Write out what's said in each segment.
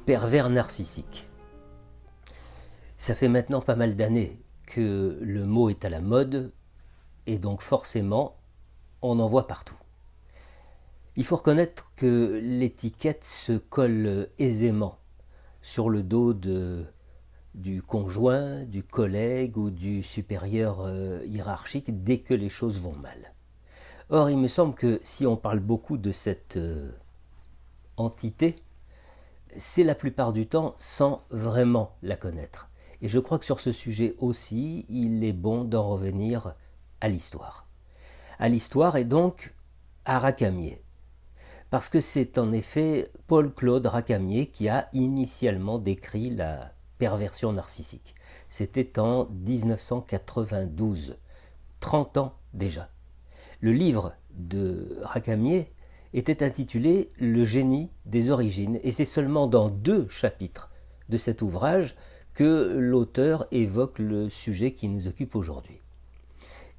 pervers narcissique. Ça fait maintenant pas mal d'années que le mot est à la mode et donc forcément on en voit partout. Il faut reconnaître que l'étiquette se colle aisément sur le dos du conjoint, du collègue ou du supérieur hiérarchique dès que les choses vont mal. Or, il me semble que si on parle beaucoup de cette entité, c'est la plupart du temps sans vraiment la connaître. Et je crois que sur ce sujet aussi, il est bon d'en revenir à l'histoire. À l'histoire et donc à Racamier. Parce que c'est en effet Paul-Claude Racamier qui a initialement décrit la perversion narcissique. C'était en 1992, 30 ans déjà. Le livre de Racamier était intitulé « Le génie des origines » et c'est seulement dans 2 chapitres de cet ouvrage que l'auteur évoque le sujet qui nous occupe aujourd'hui.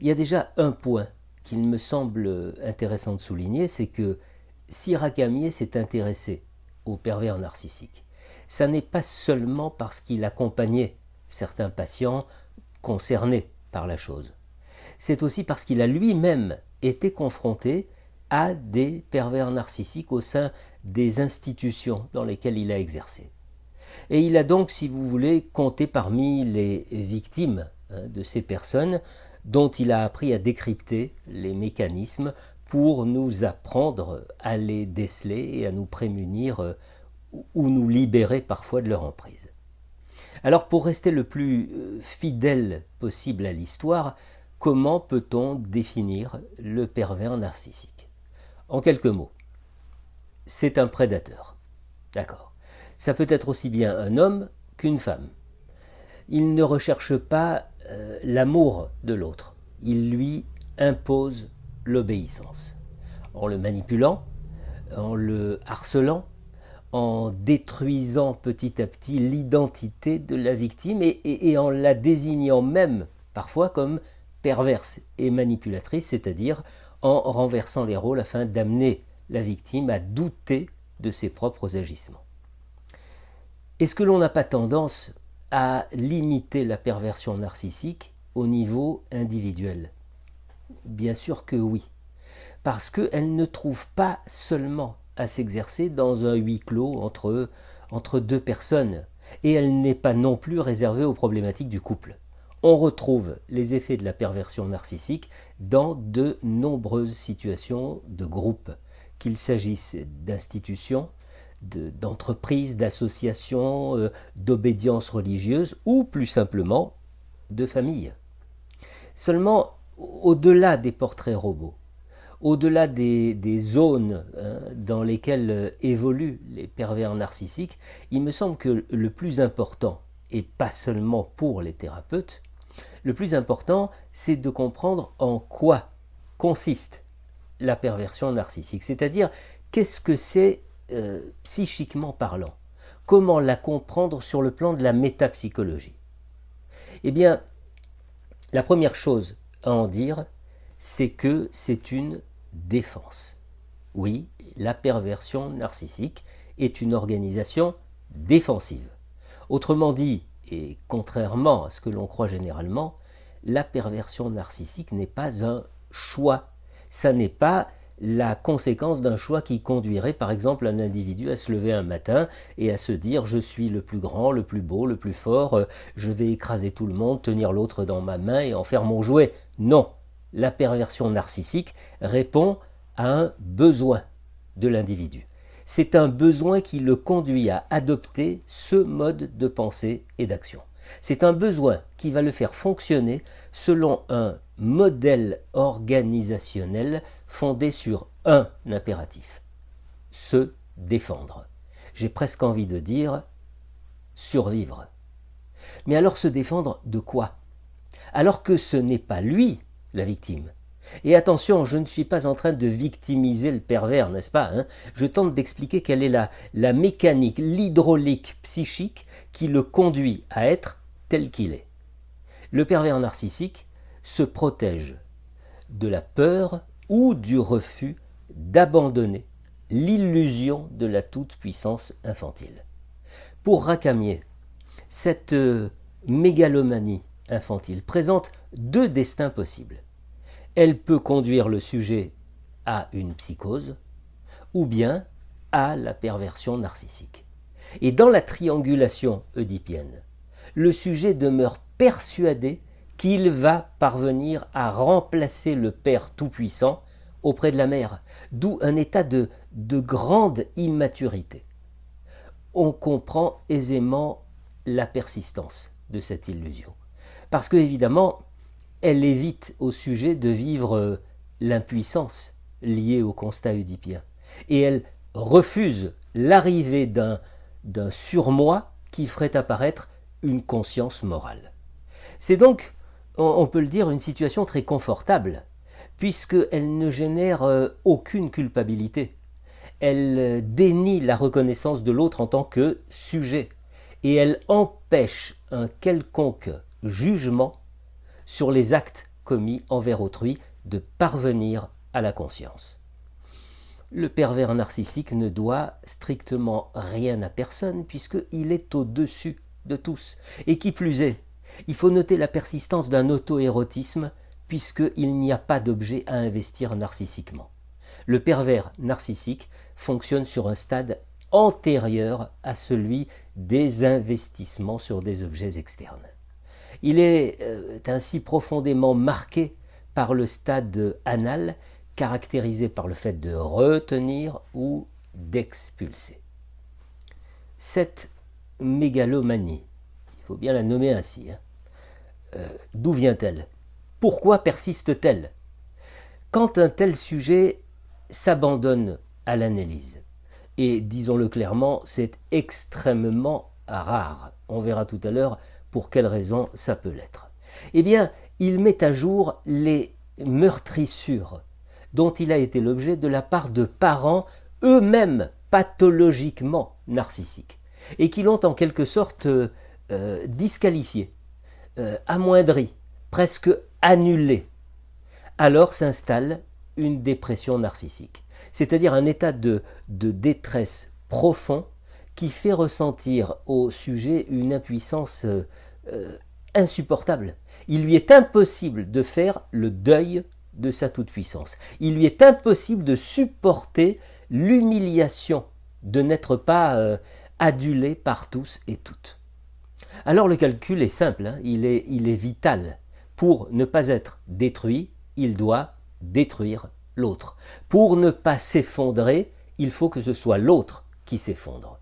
Il y a déjà un point qu'il me semble intéressant de souligner, c'est que si Racamier s'est intéressé aux pervers narcissiques, ça n'est pas seulement parce qu'il accompagnait certains patients concernés par la chose. C'est aussi parce qu'il a lui-même été confronté à des pervers narcissiques au sein des institutions dans lesquelles il a exercé. Et il a donc, si vous voulez, compté parmi les victimes de ces personnes dont il a appris à décrypter les mécanismes pour nous apprendre à les déceler et à nous prémunir ou nous libérer parfois de leur emprise. Alors pour rester le plus fidèle possible à l'histoire, comment peut-on définir le pervers narcissique? En quelques mots, c'est un prédateur. D'accord. Ça peut être aussi bien un homme qu'une femme. Il ne recherche pas l'amour de l'autre. Il lui impose l'obéissance. En le manipulant, en le harcelant, en détruisant petit à petit l'identité de la victime et en la désignant même parfois comme perverse et manipulatrice, c'est-à-dire en renversant les rôles afin d'amener la victime à douter de ses propres agissements. Est-ce que l'on n'a pas tendance à limiter la perversion narcissique au niveau individuel? Bien sûr que oui, parce qu'elle ne trouve pas seulement à s'exercer dans un huis clos entre 2 personnes, et elle n'est pas non plus réservée aux problématiques du couple. On retrouve les effets de la perversion narcissique dans de nombreuses situations de groupe, qu'il s'agisse d'institutions, d'entreprises, d'associations, d'obédience religieuse ou plus simplement de famille. Seulement, au-delà des portraits robots, au-delà des zones dans lesquelles évoluent les pervers narcissiques, il me semble que le plus important, et pas seulement pour les thérapeutes, le plus important, c'est de comprendre en quoi consiste la perversion narcissique, c'est-à-dire qu'est-ce que c'est psychiquement parlant, comment la comprendre sur le plan de la métapsychologie. Eh bien, la première chose à en dire, c'est que c'est une défense. Oui, la perversion narcissique est une organisation défensive. Autrement dit, et contrairement à ce que l'on croit généralement, la perversion narcissique n'est pas un choix. Ça n'est pas la conséquence d'un choix qui conduirait par exemple un individu à se lever un matin et à se dire « je suis le plus grand, le plus beau, le plus fort, je vais écraser tout le monde, tenir l'autre dans ma main et en faire mon jouet ». Non, la perversion narcissique répond à un besoin de l'individu. C'est un besoin qui le conduit à adopter ce mode de pensée et d'action. C'est un besoin qui va le faire fonctionner selon un modèle organisationnel fondé sur un impératif: se défendre. J'ai presque envie de dire survivre. Mais alors se défendre de quoi? Alors que ce n'est pas lui la victime. Et attention, je ne suis pas en train de victimiser le pervers, n'est-ce pas, Je tente d'expliquer quelle est la mécanique, l'hydraulique psychique qui le conduit à être tel qu'il est. Le pervers narcissique se protège de la peur ou du refus d'abandonner l'illusion de la toute-puissance infantile. Pour Rakamier, cette mégalomanie infantile présente deux destins possibles. Elle peut conduire le sujet à une psychose ou bien à la perversion narcissique. Et dans la triangulation oedipienne, le sujet demeure persuadé qu'il va parvenir à remplacer le père tout-puissant auprès de la mère, d'où un état de grande immaturité. On comprend aisément la persistance de cette illusion, parce que évidemment, elle évite au sujet de vivre l'impuissance liée au constat oedipien, et elle refuse l'arrivée d'un surmoi qui ferait apparaître une conscience morale. C'est donc, on peut le dire, une situation très confortable, puisqu'elle ne génère aucune culpabilité. Elle dénie la reconnaissance de l'autre en tant que sujet, et elle empêche un quelconque jugement sur les actes commis envers autrui de parvenir à la conscience. Le pervers narcissique ne doit strictement rien à personne puisqu'il est au-dessus de tous. Et qui plus est, il faut noter la persistance d'un auto-érotisme puisqu'il n'y a pas d'objet à investir narcissiquement. Le pervers narcissique fonctionne sur un stade antérieur à celui des investissements sur des objets externes. Il est ainsi profondément marqué par le stade anal, caractérisé par le fait de retenir ou d'expulser. Cette mégalomanie, il faut bien la nommer ainsi, d'où vient-elle? Pourquoi persiste-t-elle? Quand un tel sujet s'abandonne à l'analyse, et disons-le clairement, c'est extrêmement rare, on verra tout à l'heure pour quelles raisons ça peut l'être, eh bien, il met à jour les meurtrissures dont il a été l'objet de la part de parents eux-mêmes pathologiquement narcissiques, et qui l'ont en quelque sorte disqualifié, amoindri, presque annulé. Alors s'installe une dépression narcissique, c'est-à-dire un état de détresse profond qui fait ressentir au sujet une impuissance insupportable. Il lui est impossible de faire le deuil de sa toute-puissance. Il lui est impossible de supporter l'humiliation de n'être pas adulé par tous et toutes. Alors le calcul est simple, il est vital. Pour ne pas être détruit, il doit détruire l'autre. Pour ne pas s'effondrer, il faut que ce soit l'autre qui s'effondre.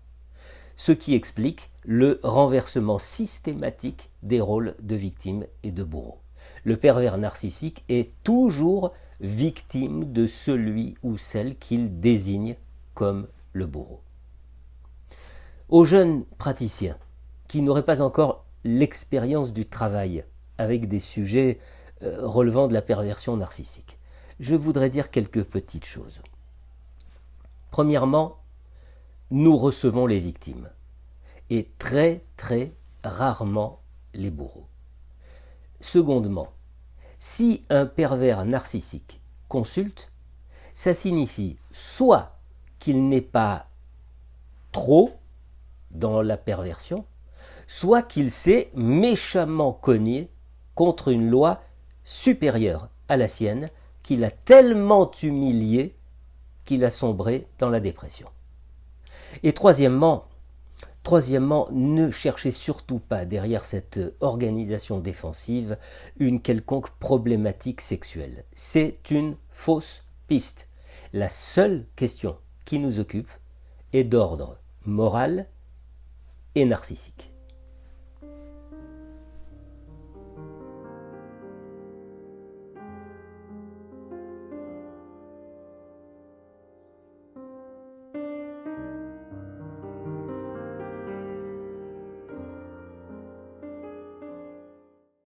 Ce qui explique le renversement systématique des rôles de victime et de bourreau. Le pervers narcissique est toujours victime de celui ou celle qu'il désigne comme le bourreau. Aux jeunes praticiens qui n'auraient pas encore l'expérience du travail avec des sujets relevant de la perversion narcissique, je voudrais dire quelques petites choses. Premièrement, nous recevons les victimes et très très rarement les bourreaux. Secondement, si un pervers narcissique consulte, ça signifie soit qu'il n'est pas trop dans la perversion, soit qu'il s'est méchamment cogné contre une loi supérieure à la sienne, qu'il a tellement humilié qu'il a sombré dans la dépression. Et troisièmement, ne cherchez surtout pas derrière cette organisation défensive une quelconque problématique sexuelle. C'est une fausse piste. La seule question qui nous occupe est d'ordre moral et narcissique.